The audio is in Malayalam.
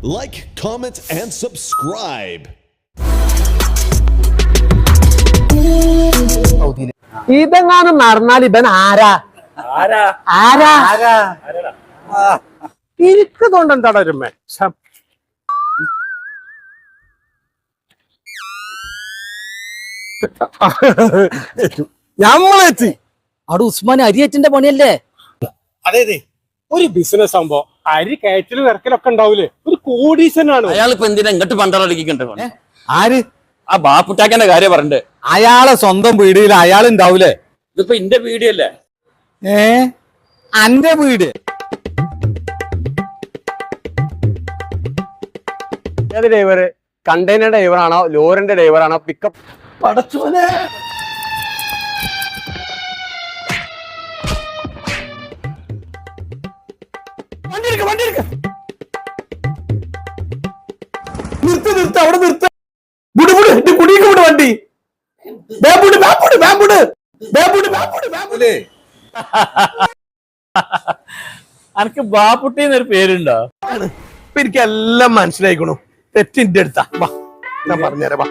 Like, comment, and subscribe. ഇതെങ്ങാനും നടന്നാൽ ഇവൻ ആരാ ആരാ ഇരിക്കുന്നുണ്ട് എന്താടാ ഒരുമ ഞമ്മളെത്തി അവിടെ ഉസ്മാൻ അരിയേറ്റിന്റെ പണിയല്ലേ? അതെ ഒരു ബിസിനസ് ആകുമ്പോ അരി കയറ്റിലും ഇറക്കലൊക്കെ ഉണ്ടാവൂലേ, ഒരു കോടീശ്വരനാണ് അയാളിപ്പോ എന്തിനാ ഇങ്ങോട്ട് പണ്ടറടിക്കണ്ടേ? ആര്? ആ ബാപ്പുട്ടാക്കന്റെ കാര്യം പറഞ്ഞിട്ട് അയാളെ സ്വന്തം വീടിൽ അയാളുണ്ടാവൂലേ? ഇതിപ്പോ ഇന്റെ വീഡിയല്ലേ? അന്റെ വീട് ഏത് ഡ്രൈവർ? കണ്ടെയ്നർ ഡ്രൈവറാണോ, ലോറിന്റെ ഡ്രൈവറാണോ, പിക്കപ്പ്? പടച്ചോനെ, നിർത്ത് അവിടെ നിർത്ത്. കുടിക്ക് വിട് വണ്ടി. അനക്ക് ബാപ്പുട്ടി എന്നൊരു പേരുണ്ടോ? എനിക്ക് എല്ലാം മനസ്സിലായിക്കണു. തെറ്റിന്റെ അടുത്താ ഞാൻ പറഞ്ഞുതരാം.